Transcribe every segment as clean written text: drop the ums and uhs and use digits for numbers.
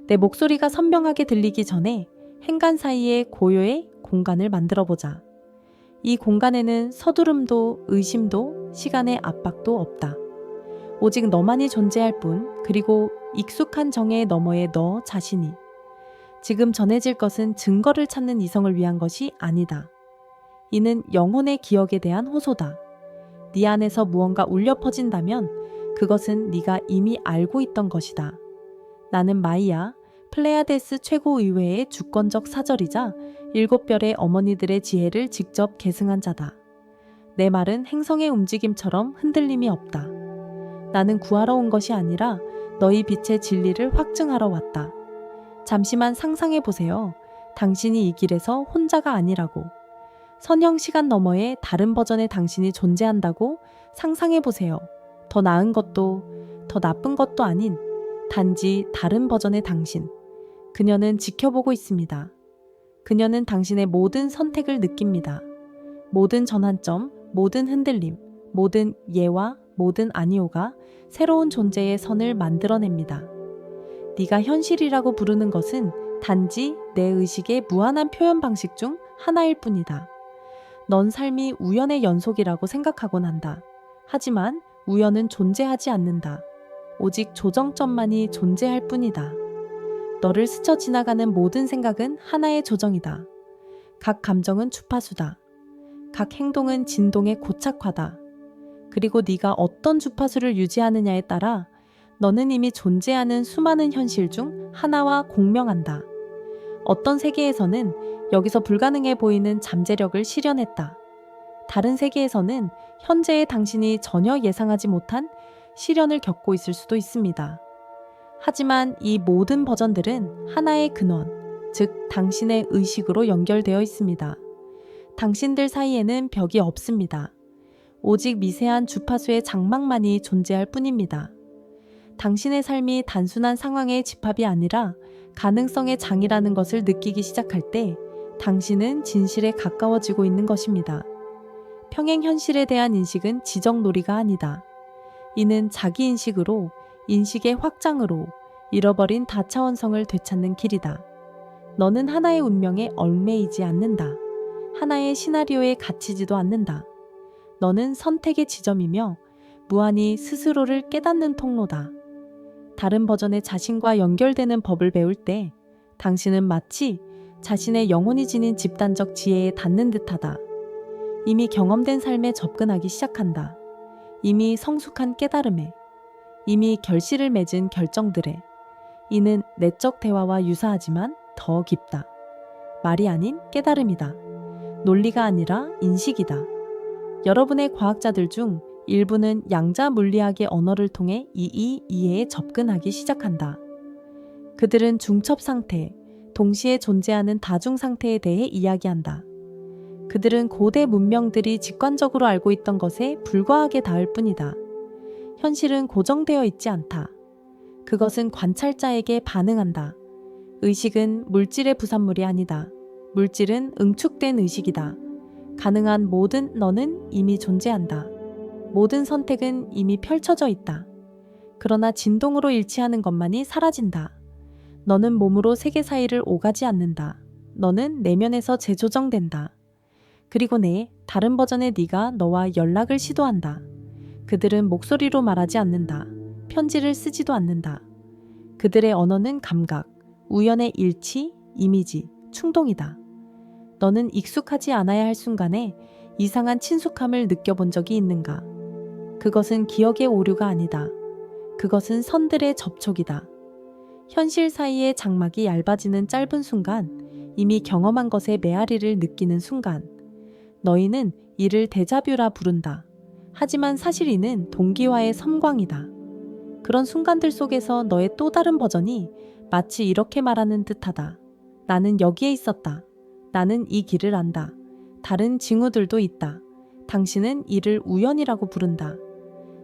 내 목소리가 선명하게 들리기 전에 행간 사이에 고요의 공간을 만들어보자. 이 공간에는 서두름도 의심도 시간의 압박도 없다. 오직 너만이 존재할 뿐, 그리고 익숙한 정의 너머의 너 자신이. 지금 전해질 것은 증거를 찾는 이성을 위한 것이 아니다. 이는 영혼의 기억에 대한 호소다. 네 안에서 무언가 울려 퍼진다면 그것은 네가 이미 알고 있던 것이다. 나는 마이야, 플레야데스 최고의회의 주권적 사절이자 7별의 어머니들의 지혜를 직접 계승한 자다. 내 말은 행성의 움직임처럼 흔들림이 없다. 나는 구하러 온 것이 아니라 너희 빛의 진리를 확증하러 왔다. 잠시만 상상해 보세요. 당신이 이 길에서 혼자가 아니라고. 선형 시간 너머에 다른 버전의 당신이 존재한다고 상상해 보세요. 더 나은 것도 더 나쁜 것도 아닌 단지 다른 버전의 당신. 그녀는 지켜보고 있습니다. 그녀는 당신의 모든 선택을 느낍니다. 모든 전환점, 모든 흔들림, 모든 예와 모든 아니오가 새로운 존재의 선을 만들어냅니다. 네가 현실이라고 부르는 것은 단지 내 의식의 무한한 표현 방식 중 하나일 뿐이다. 넌 삶이 우연의 연속이라고 생각하곤 한다. 하지만 우연은 존재하지 않는다. 오직 조정점만이 존재할 뿐이다. 너를 스쳐 지나가는 모든 생각은 하나의 조정이다. 각 감정은 주파수다. 각 행동은 진동의 고착화다. 그리고 네가 어떤 주파수를 유지하느냐에 따라 너는 이미 존재하는 수많은 현실 중 하나와 공명한다. 어떤 세계에서는 여기서 불가능해 보이는 잠재력을 실현했다. 다른 세계에서는 현재의 당신이 전혀 예상하지 못한 시련을 겪고 있을 수도 있습니다. 하지만 이 모든 버전들은 하나의 근원, 즉 당신의 의식으로 연결되어 있습니다. 당신들 사이에는 벽이 없습니다. 오직 미세한 주파수의 장막만이 존재할 뿐입니다. 당신의 삶이 단순한 상황의 집합이 아니라 가능성의 장이라는 것을 느끼기 시작할 때 당신은 진실에 가까워지고 있는 것입니다. 평행 현실에 대한 인식은 지적놀이가 아니다. 이는 자기인식으로, 인식의 확장으로 잃어버린 다차원성을 되찾는 길이다. 너는 하나의 운명에 얽매이지 않는다. 하나의 시나리오에 갇히지도 않는다. 너는 선택의 지점이며 무한히 스스로를 깨닫는 통로다. 다른 버전의 자신과 연결되는 법을 배울 때 당신은 마치 자신의 영혼이 지닌 집단적 지혜에 닿는 듯하다. 이미 경험된 삶에 접근하기 시작한다. 이미 성숙한 깨달음에, 이미 결실을 맺은 결정들에. 이는 내적 대화와 유사하지만 더 깊다. 말이 아닌 깨달음이다. 논리가 아니라 인식이다. 여러분의 과학자들 중 일부는 양자 물리학의 언어를 통해 이해에 접근하기 시작한다. 그들은 중첩 상태, 동시에 존재하는 다중 상태에 대해 이야기한다. 그들은 고대 문명들이 직관적으로 알고 있던 것에 불과하게 닿을 뿐이다. 현실은 고정되어 있지 않다. 그것은 관찰자에게 반응한다. 의식은 물질의 부산물이 아니다. 물질은 응축된 의식이다. 가능한 모든 너는 이미 존재한다. 모든 선택은 이미 펼쳐져 있다. 그러나 진동으로 일치하는 것만이 사라진다. 너는 몸으로 세계 사이를 오가지 않는다. 너는 내면에서 재조정된다. 그리고 다른 버전의 네가 너와 연락을 시도한다. 그들은 목소리로 말하지 않는다. 편지를 쓰지도 않는다. 그들의 언어는 감각, 우연의 일치, 이미지, 충동이다. 너는 익숙하지 않아야 할 순간에 이상한 친숙함을 느껴본 적이 있는가? 그것은 기억의 오류가 아니다. 그것은 선들의 접촉이다. 현실 사이의 장막이 얇아지는 짧은 순간, 이미 경험한 것의 메아리를 느끼는 순간, 너희는 이를 데자뷰라 부른다. 하지만 사실 이는 동기화의 섬광이다. 그런 순간들 속에서 너의 또 다른 버전이 마치 이렇게 말하는 듯하다. 나는 여기에 있었다. 나는 이 길을 안다. 다른 징후들도 있다. 당신은 이를 우연이라고 부른다.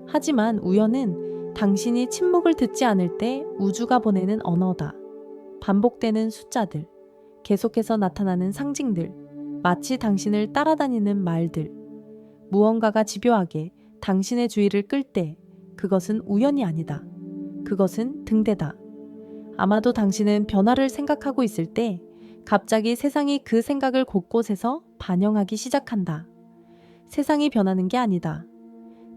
하지만 우연은 당신이 침묵을 듣지 않을 때 우주가 보내는 언어다. 반복되는 숫자들, 계속해서 나타나는 상징들, 마치 당신을 따라다니는 말들. 무언가가 집요하게 당신의 주의를 끌 때 그것은 우연이 아니다. 그것은 등대다. 아마도 당신은 변화를 생각하고 있을 때 갑자기 세상이 그 생각을 곳곳에서 반영하기 시작한다. 세상이 변하는 게 아니다.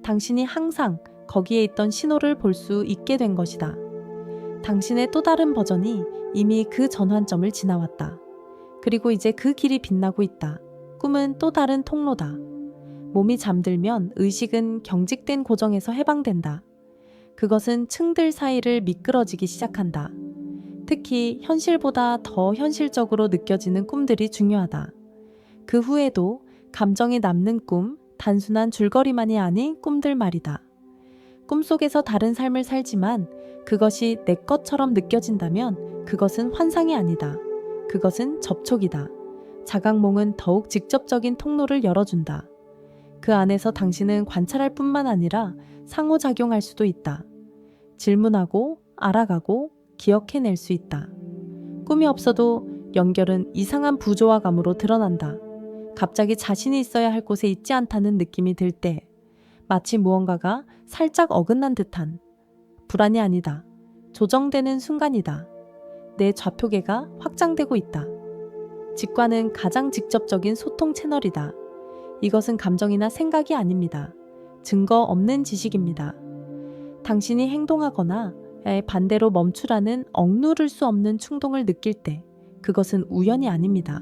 당신이 항상 거기에 있던 신호를 볼 수 있게 된 것이다. 당신의 또 다른 버전이 이미 그 전환점을 지나왔다. 그리고 이제 그 길이 빛나고 있다. 꿈은 또 다른 통로다. 몸이 잠들면 의식은 경직된 고정에서 해방된다. 그것은 층들 사이를 미끄러지기 시작한다. 특히 현실보다 더 현실적으로 느껴지는 꿈들이 중요하다. 그 후에도 감정이 남는 꿈, 단순한 줄거리만이 아닌 꿈들 말이다. 꿈속에서 다른 삶을 살지만 그것이 내 것처럼 느껴진다면 그것은 환상이 아니다. 그것은 접촉이다. 자각몽은 더욱 직접적인 통로를 열어준다. 그 안에서 당신은 관찰할 뿐만 아니라 상호작용할 수도 있다. 질문하고 알아가고 기억해낼 수 있다. 꿈이 없어도 연결은 이상한 부조화감으로 드러난다. 갑자기 자신이 있어야 할 곳에 있지 않다는 느낌이 들 때 마치 무언가가 살짝 어긋난 듯한 불안이 아니다. 조정되는 순간이다. 내 좌표계가 확장되고 있다. 직관은 가장 직접적인 소통 채널이다. 이것은 감정이나 생각이 아닙니다. 증거 없는 지식입니다. 당신이 행동하거나 반대로 멈추라는 억누를 수 없는 충동을 느낄 때 그것은 우연이 아닙니다.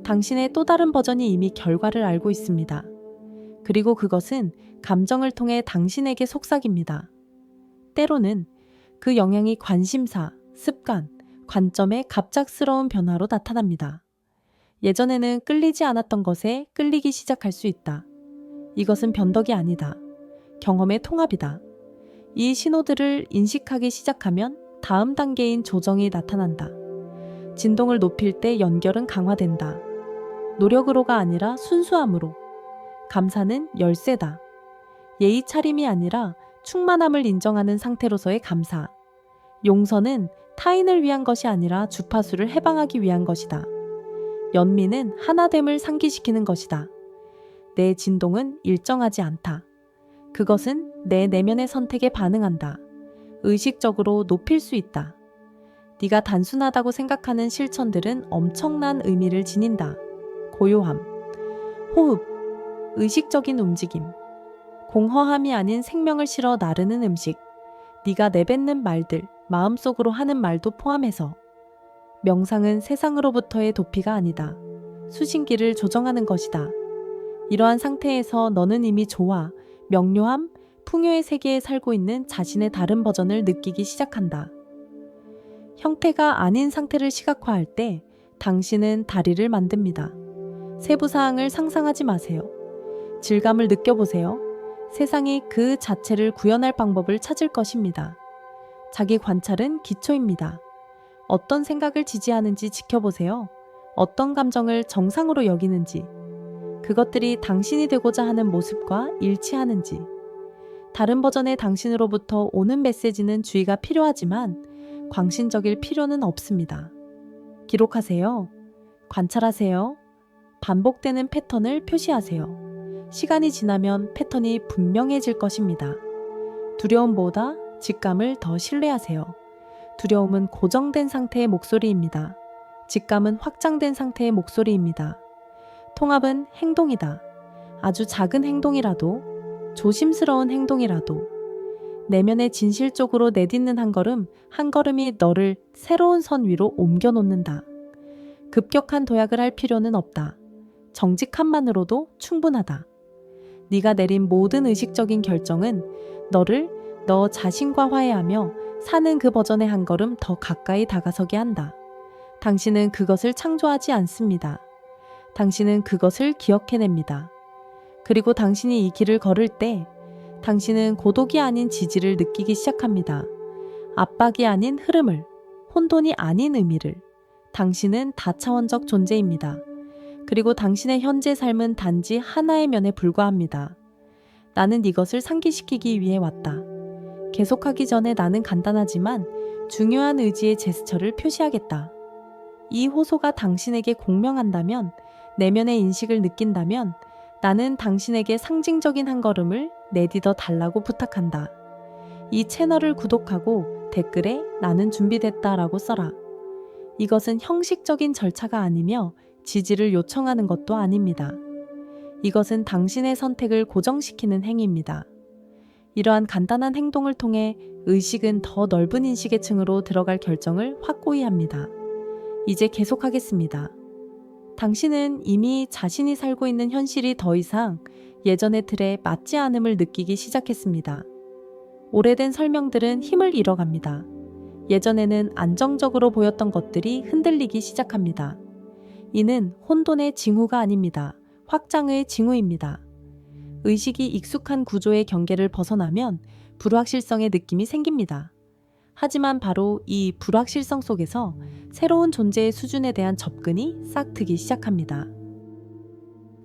당신의 또 다른 버전이 이미 결과를 알고 있습니다. 그리고 그것은 감정을 통해 당신에게 속삭입니다. 때로는 그 영향이 관심사, 습관, 관점의 갑작스러운 변화로 나타납니다. 예전에는 끌리지 않았던 것에 끌리기 시작할 수 있다. 이것은 변덕이 아니다. 경험의 통합이다. 이 신호들을 인식하기 시작하면 다음 단계인 조정이 나타난다. 진동을 높일 때 연결은 강화된다. 노력으로가 아니라 순수함으로. 감사는 열쇠다. 예의 차림이 아니라 충만함을 인정하는 상태로서의 감사. 용서는 타인을 위한 것이 아니라 주파수를 해방하기 위한 것이다. 연민은 하나됨을 상기시키는 것이다. 내 진동은 일정하지 않다. 그것은 내 내면의 선택에 반응한다. 의식적으로 높일 수 있다. 네가 단순하다고 생각하는 실천들은 엄청난 의미를 지닌다. 고요함, 호흡, 의식적인 움직임, 공허함이 아닌 생명을 실어 나르는 음식, 네가 내뱉는 말들, 마음속으로 하는 말도 포함해서. 명상은 세상으로부터의 도피가 아니다. 수신기를 조정하는 것이다. 이러한 상태에서 너는 이미 조화, 명료함, 풍요의 세계에 살고 있는 자신의 다른 버전을 느끼기 시작한다. 형태가 아닌 상태를 시각화할 때 당신은 다리를 만듭니다. 세부 사항을 상상하지 마세요. 질감을 느껴보세요. 세상이 그 자체를 구현할 방법을 찾을 것입니다. 자기 관찰은 기초입니다. 어떤 생각을 지지하는지 지켜보세요. 어떤 감정을 정상으로 여기는지, 그것들이 당신이 되고자 하는 모습과 일치하는지. 다른 버전의 당신으로부터 오는 메시지는 주의가 필요하지만 광신적일 필요는 없습니다. 기록하세요. 관찰하세요. 반복되는 패턴을 표시하세요. 시간이 지나면 패턴이 분명해질 것입니다. 두려움보다 직감을 더 신뢰하세요. 두려움은 고정된 상태의 목소리입니다. 직감은 확장된 상태의 목소리입니다. 통합은 행동이다. 아주 작은 행동이라도, 조심스러운 행동이라도, 내면의 진실 쪽으로 내딛는 한 걸음이 너를 새로운 선 위로 옮겨놓는다. 급격한 도약을 할 필요는 없다. 정직함만으로도 충분하다. 네가 내린 모든 의식적인 결정은 너를 너 자신과 화해하며 사는 그 버전의 한 걸음 더 가까이 다가서게 한다. 당신은 그것을 창조하지 않습니다. 당신은 그것을 기억해냅니다. 그리고 당신이 이 길을 걸을 때 당신은 고독이 아닌 지지를 느끼기 시작합니다. 압박이 아닌 흐름을, 혼돈이 아닌 의미를. 당신은 다차원적 존재입니다. 그리고 당신의 현재 삶은 단지 하나의 면에 불과합니다. 나는 이것을 상기시키기 위해 왔다. 계속하기 전에 나는 간단하지만 중요한 의지의 제스처를 표시하겠다. 이 호소가 당신에게 공명한다면, 내면의 인식을 느낀다면 나는 당신에게 상징적인 한 걸음을 내딛어 달라고 부탁한다. 이 채널을 구독하고 댓글에 나는 준비됐다라고 써라. 이것은 형식적인 절차가 아니며 지지를 요청하는 것도 아닙니다. 이것은 당신의 선택을 고정시키는 행위입니다. 이러한 간단한 행동을 통해 의식은 더 넓은 인식의 층으로 들어갈 결정을 확고히 합니다. 이제 계속하겠습니다. 당신은 이미 자신이 살고 있는 현실이 더 이상 예전의 틀에 맞지 않음을 느끼기 시작했습니다. 오래된 설명들은 힘을 잃어갑니다. 예전에는 안정적으로 보였던 것들이 흔들리기 시작합니다. 이는 혼돈의 징후가 아닙니다. 확장의 징후입니다. 의식이 익숙한 구조의 경계를 벗어나면 불확실성의 느낌이 생깁니다. 하지만 바로 이 불확실성 속에서 새로운 존재의 수준에 대한 접근이 싹 트기 시작합니다.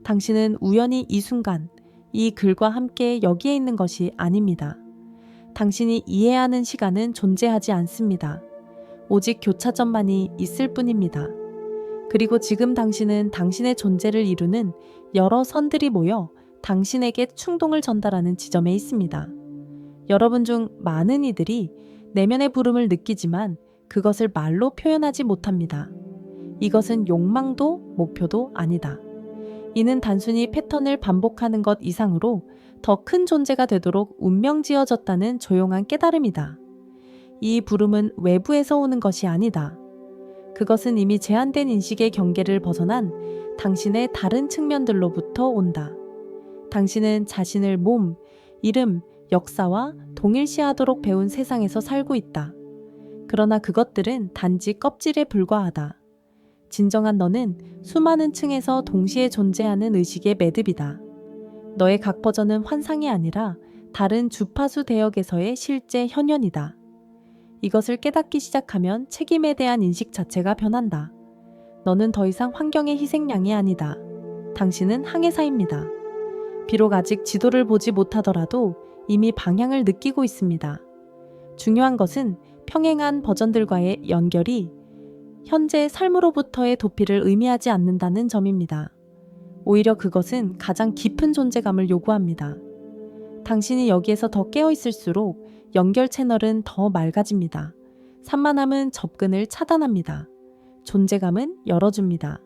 당신은 우연히 이 순간, 이 글과 함께 여기에 있는 것이 아닙니다. 당신이 이해하는 시간은 존재하지 않습니다. 오직 교차점만이 있을 뿐입니다. 그리고 지금 당신은 당신의 존재를 이루는 여러 선들이 모여 당신에게 충동을 전달하는 지점에 있습니다. 여러분 중 많은 이들이 내면의 부름을 느끼지만 그것을 말로 표현하지 못합니다. 이것은 욕망도 목표도 아니다. 이는 단순히 패턴을 반복하는 것 이상으로 더 큰 존재가 되도록 운명지어졌다는 조용한 깨달음이다. 이 부름은 외부에서 오는 것이 아니다. 그것은 이미 제한된 인식의 경계를 벗어난 당신의 다른 측면들로부터 온다. 당신은 자신을 몸, 이름, 역사와 동일시하도록 배운 세상에서 살고 있다. 그러나 그것들은 단지 껍질에 불과하다. 진정한 너는 수많은 층에서 동시에 존재하는 의식의 매듭이다. 너의 각 버전은 환상이 아니라 다른 주파수 대역에서의 실제 현현이다. 이것을 깨닫기 시작하면 책임에 대한 인식 자체가 변한다. 너는 더 이상 환경의 희생양이 아니다. 당신은 항해사입니다. 비록 아직 지도를 보지 못하더라도 이미 방향을 느끼고 있습니다. 중요한 것은 평행한 버전들과의 연결이 현재 삶으로부터의 도피를 의미하지 않는다는 점입니다. 오히려 그것은 가장 깊은 존재감을 요구합니다. 당신이 여기에서 더 깨어있을수록 연결 채널은 더 맑아집니다. 산만함은 접근을 차단합니다. 존재감은 열어줍니다.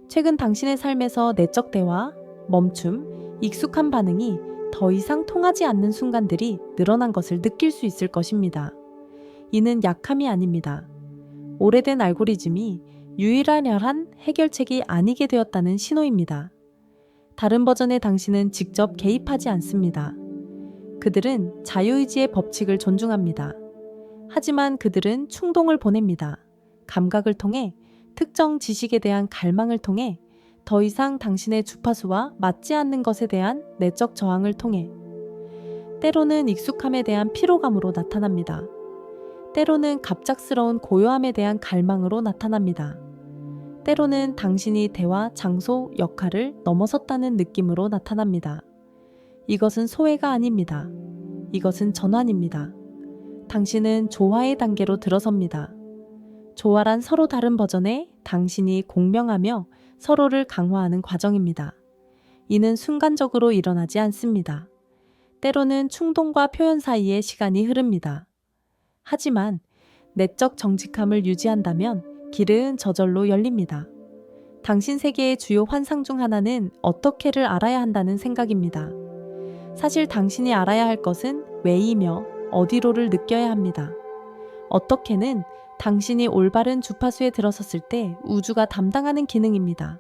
최근 당신의 삶에서 내적 대화, 멈춤, 익숙한 반응이 더 이상 통하지 않는 순간들이 늘어난 것을 느낄 수 있을 것입니다. 이는 약함이 아닙니다. 오래된 알고리즘이 유일한 해결책이 아니게 되었다는 신호입니다. 다른 버전의 당신은 직접 개입하지 않습니다. 그들은 자유의지의 법칙을 존중합니다. 하지만 그들은 충동을 보냅니다. 감각을 통해, 특정 지식에 대한 갈망을 통해, 더 이상 당신의 주파수와 맞지 않는 것에 대한 내적 저항을 통해, 때로는 익숙함에 대한 피로감으로 나타납니다. 때로는 갑작스러운 고요함에 대한 갈망으로 나타납니다. 때로는 당신이 대화, 장소, 역할을 넘어섰다는 느낌으로 나타납니다. 이것은 소외가 아닙니다. 이것은 전환입니다. 당신은 조화의 단계로 들어섭니다. 조화란 서로 다른 버전의 당신이 공명하며 서로를 강화하는 과정입니다. 이는 순간적으로 일어나지 않습니다. 때로는 충동과 표현 사이에 시간이 흐릅니다. 하지만 내적 정직함을 유지한다면 길은 저절로 열립니다. 당신 세계의 주요 환상 중 하나는 어떻게를 알아야 한다는 생각입니다. 사실 당신이 알아야 할 것은 왜이며 어디로를 느껴야 합니다. 어떻게는 당신이 올바른 주파수에 들어섰을 때 우주가 담당하는 기능입니다.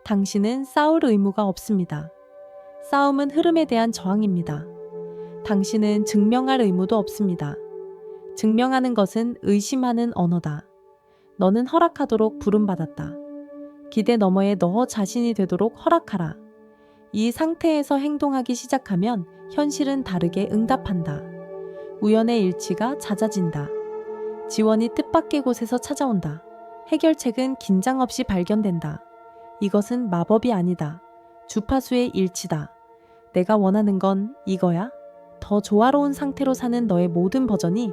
당신은 싸울 의무가 없습니다. 싸움은 흐름에 대한 저항입니다. 당신은 증명할 의무도 없습니다. 증명하는 것은 의심하는 언어다. 너는 허락하도록 부름받았다. 기대 너머에 너 자신이 되도록 허락하라. 이 상태에서 행동하기 시작하면 현실은 다르게 응답한다. 우연의 일치가 잦아진다. 지원이 뜻밖의 곳에서 찾아온다. 해결책은 긴장 없이 발견된다. 이것은 마법이 아니다. 주파수의 일치다. 내가 원하는 건 이거야? 더 조화로운 상태로 사는 너의 모든 버전이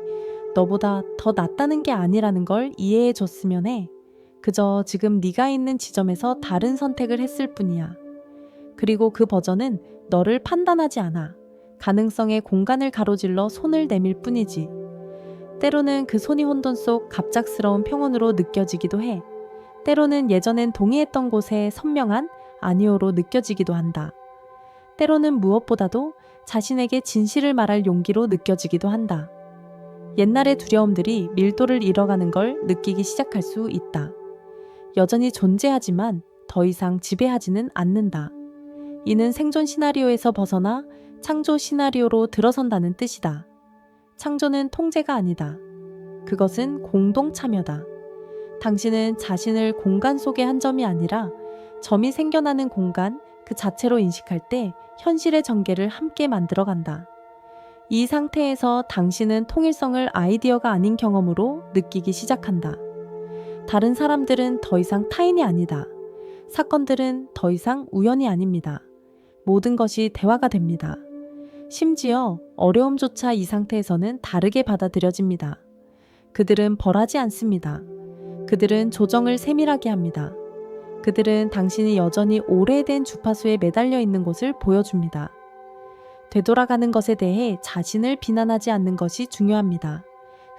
너보다 더 낫다는 게 아니라는 걸 이해해 줬으면 해. 그저 지금 네가 있는 지점에서 다른 선택을 했을 뿐이야. 그리고 그 버전은 너를 판단하지 않아. 가능성의 공간을 가로질러 손을 내밀 뿐이지. 때로는 그 손이 혼돈 속 갑작스러운 평온으로 느껴지기도 해. 때로는 예전엔 동의했던 곳에 선명한 아니오로 느껴지기도 한다. 때로는 무엇보다도 자신에게 진실을 말할 용기로 느껴지기도 한다. 옛날의 두려움들이 밀도를 잃어가는 걸 느끼기 시작할 수 있다. 여전히 존재하지만 더 이상 지배하지는 않는다. 이는 생존 시나리오에서 벗어나 창조 시나리오로 들어선다는 뜻이다. 창조는 통제가 아니다. 그것은 공동 참여다. 당신은 자신을 공간 속의 한 점이 아니라 점이 생겨나는 공간 그 자체로 인식할 때 현실의 전개를 함께 만들어간다. 이 상태에서 당신은 통일성을 아이디어가 아닌 경험으로 느끼기 시작한다. 다른 사람들은 더 이상 타인이 아니다. 사건들은 더 이상 우연이 아닙니다. 모든 것이 대화가 됩니다. 심지어 어려움조차 이 상태에서는 다르게 받아들여집니다. 그들은 벌하지 않습니다. 그들은 조정을 세밀하게 합니다. 그들은 당신이 여전히 오래된 주파수에 매달려 있는 것을 보여줍니다. 되돌아가는 것에 대해 자신을 비난하지 않는 것이 중요합니다.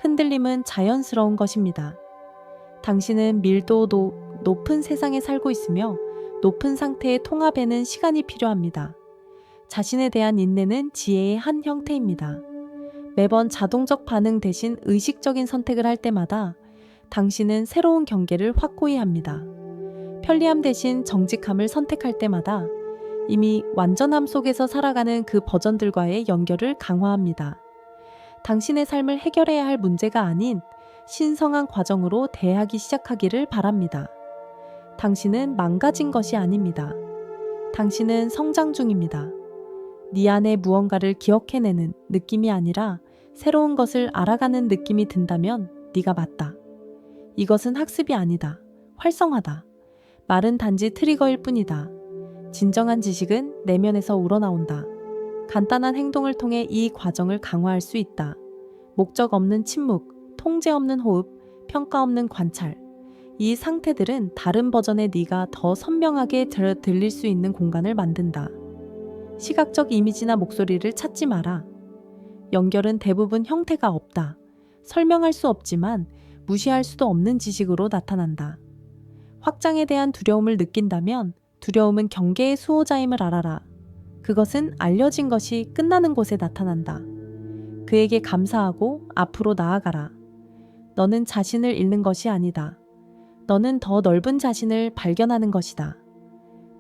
흔들림은 자연스러운 것입니다. 당신은 밀도 높은 세상에 살고 있으며 높은 상태의 통합에는 시간이 필요합니다. 자신에 대한 인내는 지혜의 한 형태입니다. 매번 자동적 반응 대신 의식적인 선택을 할 때마다 당신은 새로운 경계를 확고히 합니다. 편리함 대신 정직함을 선택할 때마다 이미 완전함 속에서 살아가는 그 버전들과의 연결을 강화합니다. 당신의 삶을 해결해야 할 문제가 아닌 신성한 과정으로 대하기 시작하기를 바랍니다. 당신은 망가진 것이 아닙니다. 당신은 성장 중입니다. 네 안에 무언가를 기억해내는 느낌이 아니라 새로운 것을 알아가는 느낌이 든다면 네가 맞다. 이것은 학습이 아니다. 활성화다. 말은 단지 트리거일 뿐이다. 진정한 지식은 내면에서 우러나온다. 간단한 행동을 통해 이 과정을 강화할 수 있다. 목적 없는 침묵, 통제 없는 호흡, 평가 없는 관찰. 이 상태들은 다른 버전의 네가 더 선명하게 들릴 수 있는 공간을 만든다. 시각적 이미지나 목소리를 찾지 마라. 연결은 대부분 형태가 없다. 설명할 수 없지만 무시할 수도 없는 지식으로 나타난다. 확장에 대한 두려움을 느낀다면 두려움은 경계의 수호자임을 알아라. 그것은 알려진 것이 끝나는 곳에 나타난다. 그에게 감사하고 앞으로 나아가라. 너는 자신을 잃는 것이 아니다. 너는 더 넓은 자신을 발견하는 것이다.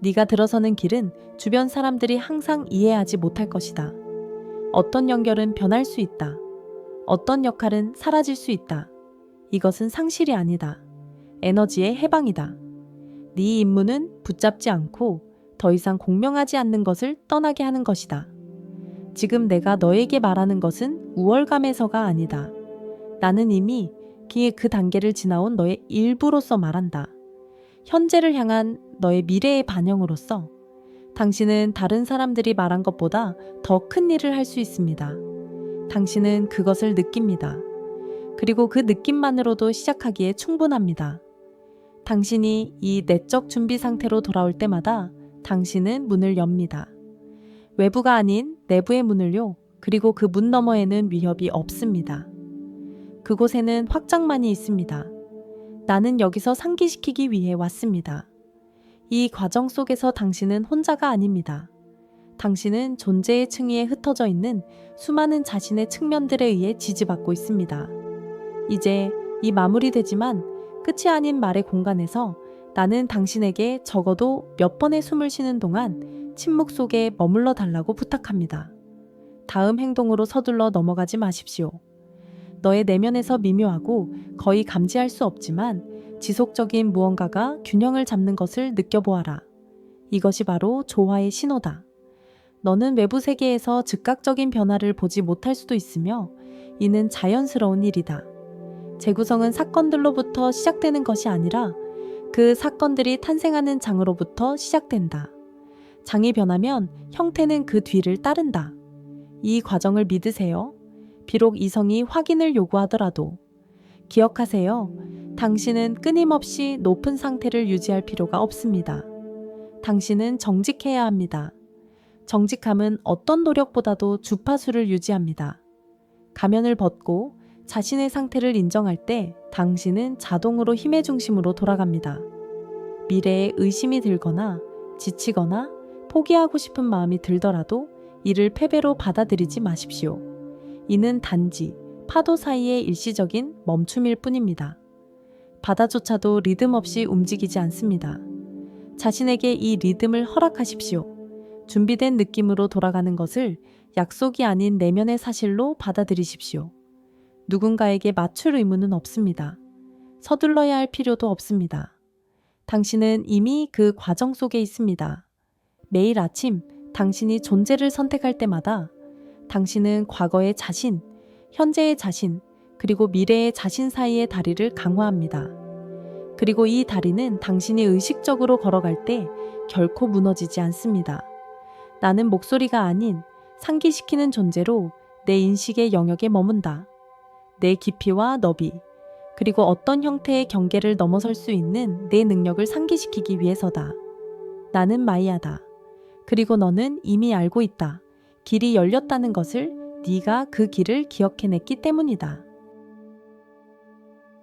네가 들어서는 길은 주변 사람들이 항상 이해하지 못할 것이다. 어떤 연결은 변할 수 있다. 어떤 역할은 사라질 수 있다. 이것은 상실이 아니다. 에너지의 해방이다. 네 임무는 붙잡지 않고 더 이상 공명하지 않는 것을 떠나게 하는 것이다. 지금 내가 너에게 말하는 것은 우월감에서가 아니다. 나는 이미 그 단계를 지나온 너의 일부로서 말한다. 현재를 향한 너의 미래의 반영으로서 당신은 다른 사람들이 말한 것보다 더 큰 일을 할 수 있습니다. 당신은 그것을 느낍니다. 그리고 그 느낌만으로도 시작하기에 충분합니다. 당신이 이 내적 준비 상태로 돌아올 때마다 당신은 문을 엽니다. 외부가 아닌 내부의 문을요. 그리고 그 문 너머에는 위협이 없습니다. 그곳에는 확장만이 있습니다. 나는 여기서 상기시키기 위해 왔습니다. 이 과정 속에서 당신은 혼자가 아닙니다. 당신은 존재의 층위에 흩어져 있는 수많은 자신의 측면들에 의해 지지받고 있습니다. 이제 이 마무리되지만 끝이 아닌 말의 공간에서 나는 당신에게 적어도 몇 번의 숨을 쉬는 동안 침묵 속에 머물러 달라고 부탁합니다. 다음 행동으로 서둘러 넘어가지 마십시오. 너의 내면에서 미묘하고 거의 감지할 수 없지만 지속적인 무언가가 균형을 잡는 것을 느껴보아라. 이것이 바로 조화의 신호다. 너는 외부 세계에서 즉각적인 변화를 보지 못할 수도 있으며 이는 자연스러운 일이다. 재구성은 사건들로부터 시작되는 것이 아니라 그 사건들이 탄생하는 장으로부터 시작된다. 장이 변하면 형태는 그 뒤를 따른다. 이 과정을 믿으세요. 비록 이성이 확인을 요구하더라도. 기억하세요. 당신은 끊임없이 높은 상태를 유지할 필요가 없습니다. 당신은 정직해야 합니다. 정직함은 어떤 노력보다도 주파수를 유지합니다. 가면을 벗고 자신의 상태를 인정할 때 당신은 자동으로 힘의 중심으로 돌아갑니다. 미래에 의심이 들거나 지치거나 포기하고 싶은 마음이 들더라도 이를 패배로 받아들이지 마십시오. 이는 단지 파도 사이의 일시적인 멈춤일 뿐입니다. 바다조차도 리듬 없이 움직이지 않습니다. 자신에게 이 리듬을 허락하십시오. 준비된 느낌으로 돌아가는 것을 약속이 아닌 내면의 사실로 받아들이십시오. 누군가에게 맞출 의무는 없습니다. 서둘러야 할 필요도 없습니다. 당신은 이미 그 과정 속에 있습니다. 매일 아침 당신이 존재를 선택할 때마다 당신은 과거의 자신, 현재의 자신, 그리고 미래의 자신 사이의 다리를 강화합니다. 그리고 이 다리는 당신이 의식적으로 걸어갈 때 결코 무너지지 않습니다. 나는 목소리가 아닌 상기시키는 존재로 내 인식의 영역에 머문다. 내 깊이와 너비, 그리고 어떤 형태의 경계를 넘어설 수 있는 내 능력을 상기시키기 위해서다. 나는 마이아다. 그리고 너는 이미 알고 있다. 길이 열렸다는 것을 네가 그 길을 기억해냈기 때문이다.